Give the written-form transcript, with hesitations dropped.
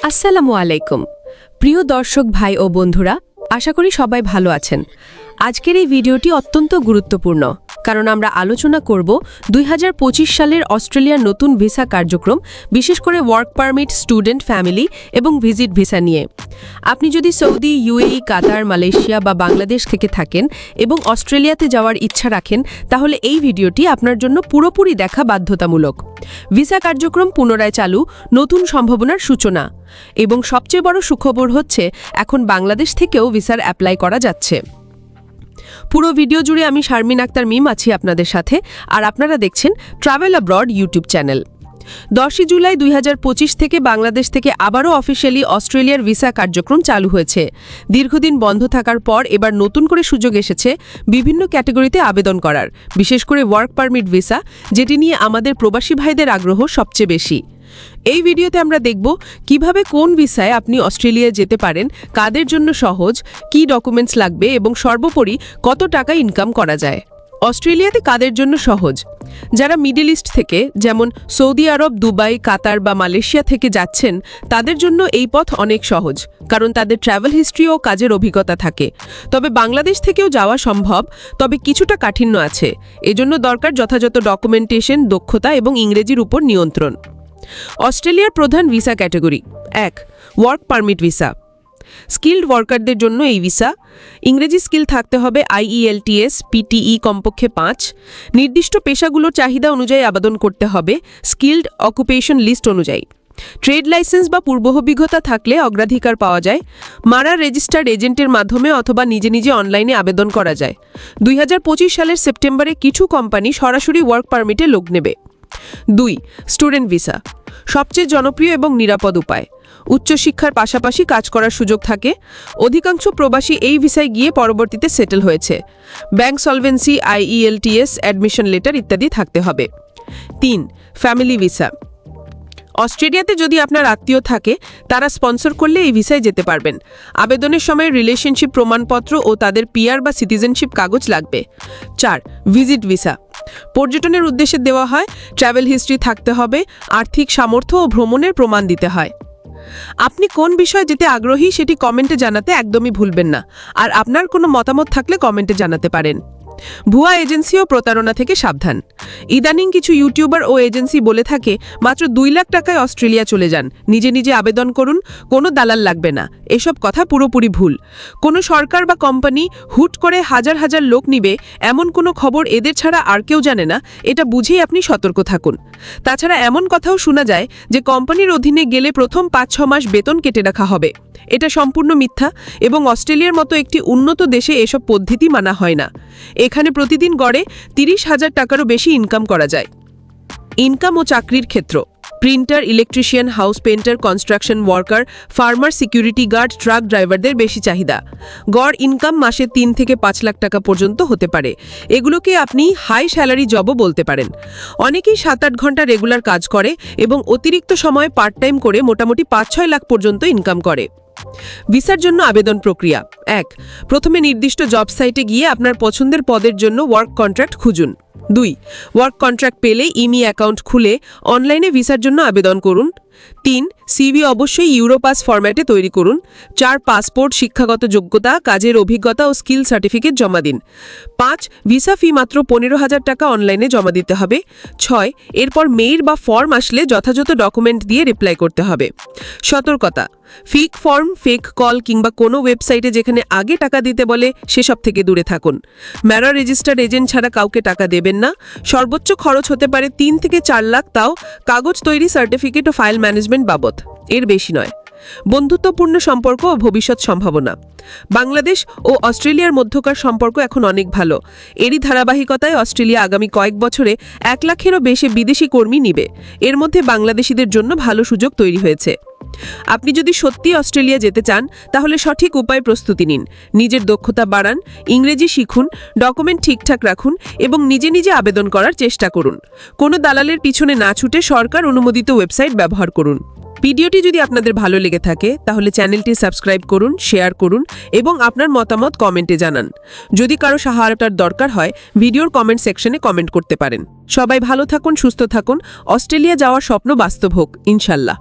আসসালামু আলাইকুম প্রিয় দর্শক ভাই ও বন্ধুরা, আশা করি সবাই ভালো আছেন। আজকের এই ভিডিওটি অত্যন্ত গুরুত্বপূর্ণ, কারণ আমরা আলোচনা করব 2025 সালের অস্ট্রেলিয়ার নতুন ভিসা কার্যক্রম, বিশেষ করে ওয়ার্ক পারমিট, স্টুডেন্ট, ফ্যামিলি এবং ভিজিট ভিসা নিয়ে। আপনি যদি সৌদি, ইউএই, কাতার, মালয়েশিয়া বা বাংলাদেশ থেকে থাকেন এবং অস্ট্রেলিয়াতে যাওয়ার ইচ্ছা রাখেন, তাহলে এই ভিডিওটি আপনার জন্য পুরোপুরি দেখা বাধ্যতামূলক। ভিসা কার্যক্রম পুনরায় চালু, নতুন সম্ভাবনার সূচনা, এবং সবচেয়ে বড় সুখবর হচ্ছে এখন বাংলাদেশ থেকেও ভিসার অ্যাপ্লাই করা যাচ্ছে। পুরো ভিডিও জুড়ে আমি শারমিন আক্তার মিম আছি আপনাদের সাথে, আর আপনারা দেখছেন travel abroad YouTube channel. 10 July 2025 থেকে বাংলাদেশ থেকে আবারও অফিসিয়ালি অস্ট্রেলিয়ার ভিসা কার্যক্রম চালু হয়েছে। দীর্ঘদিন বন্ধ থাকার পর এবার নতুন করে সুযোগ এসেছে বিভিন্ন ক্যাটাগরিতে আবেদন করার, বিশেষ করে ওয়ার্ক পারমিট ভিসা, যেটি নিয়ে আমাদের প্রবাসী ভাইদের আগ্রহ সবচেয়ে বেশি। এই ভিডিওতে আমরা দেখব কিভাবে কোন ভিসায় আপনি অস্ট্রেলিয়ায় যেতে পারেন, কাদের জন্য সহজ, কি ডকুমেন্টস লাগবে এবং সর্বোপরি কত টাকা ইনকাম করা যায়। অস্ট্রেলিয়াতে কাদের জন্য সহজ? যারা মিডল ইস্ট থেকে, যেমন সৌদি আরব, দুবাই, কাতার বা মালয়েশিয়া থেকে যাচ্ছেন, তাদের জন্য এই পথ অনেক সহজ, কারণ তাদের ট্রাভেল হিস্ট্রি ও কাজের অভিজ্ঞতা থাকে। তবে বাংলাদেশ থেকেও যাওয়া সম্ভব, তবে কিছুটা কাঠিন্য আছে। এজন্য দরকার যথাযথ ডকুমেন্টেশন, দক্ষতা এবং ইংরেজির উপর নিয়ন্ত্রণ। অস্ট্রেলিয়ার প্রধান visa category: 1. Work permit visa. Skilled ওয়ার্কারদের জন্য এই ভিসা। ইংরেজি স্কিল থাকতে হবে IELTS, PTE কমপক্ষে 5। নির্দিষ্ট পেশাগুলোর চাহিদা অনুযায়ী আবেদন করতে হবে, স্কিল্ড অকুপেশন লিস্ট অনুযায়ী। ট্রেড লাইসেন্স বা পূর্বাভিজ্ঞতা থাকলে অগ্রাধিকার পাওয়া যায়। মারা রেজিস্টার্ড এজেন্টের মাধ্যমে অথবা নিজে নিজে অনলাইনে আবেদন করা যায়। 2025 সালের সেপ্টেম্বরে কিছু কোম্পানি সরাসরি ওয়ার্ক পারমিটে লোক নেবে। 2. Student visa. সবচেয়ে জনপ্রিয় এবং নিরাপদ উপায়। উচ্চশিক্ষার পাশাপাশি কাজ করার সুযোগ থাকে। অধিকাংশ প্রবাসী এই ভিসায় গিয়ে পরবর্তীতে সেটেল হয়েছে। Bank solvency, IELTS, admission letter ইত্যাদি থাকতে হবে। 3. Family visa. অস্ট্রেলিয়াতে যদি আপনার আত্মীয় থাকে, তারা স্পন্সর করলে এই ভিসায় যেতে পারবেন। আবেদনের সময় রিলেশনশিপ প্রমাণপত্র ও তাদের PR বা সিটিজেনশিপ কাগজ লাগবে। 4. Visit visa. পর্যটনের উদ্দেশ্যে দেওয়া হয়, ট্রাভেল হিস্ট্রি থাকতে হবে, আর্থিক সামর্থ্য ও ভ্রমণের প্রমাণ দিতে হয়। আপনি কোন বিষয়ে যেতে আগ্রহী সেটি কমেন্টে জানাতে একদমই ভুলবেন না, আর আপনার কোনো মতামত থাকলে কমেন্টে জানাতে পারেন। ভুয়া এজেন্সি ও প্রতারণা থেকে সাবধান। ইদানিং কিছু ইউটিউবার ও এজেন্সি বলে থাকে মাত্র 2 লাখ টাকায় অস্ট্রেলিয়া চলে যান, নিজে নিজে আবেদন করুন, কোনো দালাল লাগবে না। এসব কথা পুরোপুরি ভুল। কোনো সরকার বা কোম্পানি হুট করে হাজার হাজার লোক নিবে, এমন কোনো খবর এদের ছাড়া আর কেউ জানে না। এটা বুঝেই আপনি সতর্ক থাকুন। তাছাড়া এমন কথাও শোনা যায় যে কোম্পানির অধীনে গেলে প্রথম 5-6 মাস বেতন কেটে রাখা হবে। এটা সম্পূর্ণ মিথ্যা, এবং অস্ট্রেলিয়ার মতো একটি উন্নত দেশে এসব পদ্ধতি মানা হয় না। এখানে প্রতিদিন গড়ে 30,000 টাকারও বেশি ইনকাম করা যায়। ইনকাম ও চাকরির ক্ষেত্র: printer, electrician, house painter, construction worker, farmer, security guard, truck ড্রাইভারদের বেশি চাহিদা। গড় ইনকাম মাসে 3 থেকে 5 লাখ টাকা পর্যন্ত হতে পারে। এগুলোকে আপনি হাই স্যালারি জবও বলতে পারেন। অনেকেই 7-8 ঘন্টা রেগুলার কাজ করে এবং অতিরিক্ত সময় পার্ট টাইম করে মোটামুটি 5-6 লাখ পর্যন্ত ইনকাম করে। ভিসার জন্য আবেদন প্রক্রিয়া: 1. প্রথমে নির্দিষ্ট জব সাইটে গিয়ে আপনার পছন্দের পদের জন্য ওয়ার্ক কন্ট্রাক্ট খুঁজুন। 2. ওয়ার্ক কন্ট্রাক্ট পেলে ইমি অ্যাকাউন্ট খুলে অনলাইনে ভিসার জন্য আবেদন করুন। 3. CV অবশ্যই ইউরোপাস ফরম্যাটে তৈরি করুন। 4. পাসপোর্ট, শিক্ষাগত যোগ্যতা, কাজের অভিজ্ঞতা ও স্কিল সার্টিফিকেট জমা দিন। 5. ভিসা ফি মাত্র 15,000 টাকা অনলাইনে জমা দিতে হবে। 6. এরপর মেইল বা ফর্ম আসলে যথাযথ ডকুমেন্ট দিয়ে রিপ্লাই করতে হবে। সতর্কতা: ফেক ফর্ম, ফেক কল কিংবা কোনো ওয়েবসাইটে যেখানে আগে টাকা দিতে বলে সেসব থেকে দূরে থাকুন। ম্যারা রেজিস্টার্ড এজেন্ট ছাড়া কাউকে টাকা দেবেন না। সর্বোচ্চ খরচ হতে পারে 3 থেকে 4 লাখ, তাও কাগজ তৈরি, সার্টিফিকেট ও ফাইল ম্যানেজমেন্ট বাবদ, এর বেশি নয়। বন্ধুত্বপূর্ণ সম্পর্ক ও ভবিষ্যৎ সম্ভাবনা: বাংলাদেশ ও অস্ট্রেলিয়ার মধ্যকার সম্পর্ক এখন অনেক ভালো। এরই ধারাবাহিকতায় অস্ট্রেলিয়া আগামী কয়েক বছরে 1 লাখেরও বেশি বিদেশি কর্মী নিবে। এর মধ্যে বাংলাদেশিদের জন্য ভালো সুযোগ তৈরি হয়েছে। আপনি যদি সত্যি অস্ট্রেলিয়া যেতে চান, তাহলে সঠিক উপায়ে প্রস্তুতি নিন, নিজের দক্ষতা বাড়ান, ইংরেজি শিখুন, ডকুমেন্ট ঠিকঠাক রাখুন এবং নিজে নিজে আবেদন করার চেষ্টা করুন। কোনো দালালের পিছনে না ছুটে সরকার অনুমোদিত ওয়েবসাইট ব্যবহার করুন। ভিডিওটি যদি আপনাদের ভালো লেগে থাকে, তাহলে চ্যানেলটি সাবস্ক্রাইব করুন, শেয়ার করুন এবং আপনার মতামত কমেন্টে জানান। যদি কারো সহায়তার দরকার হয়, ভিডিওর কমেন্ট সেকশনে কমেন্ট করতে পারেন। সবাই ভালো থাকুন, সুস্থ থাকুন, অস্ট্রেলিয়া যাওয়ার স্বপ্ন বাস্তব হোক, ইনশাল্লাহ।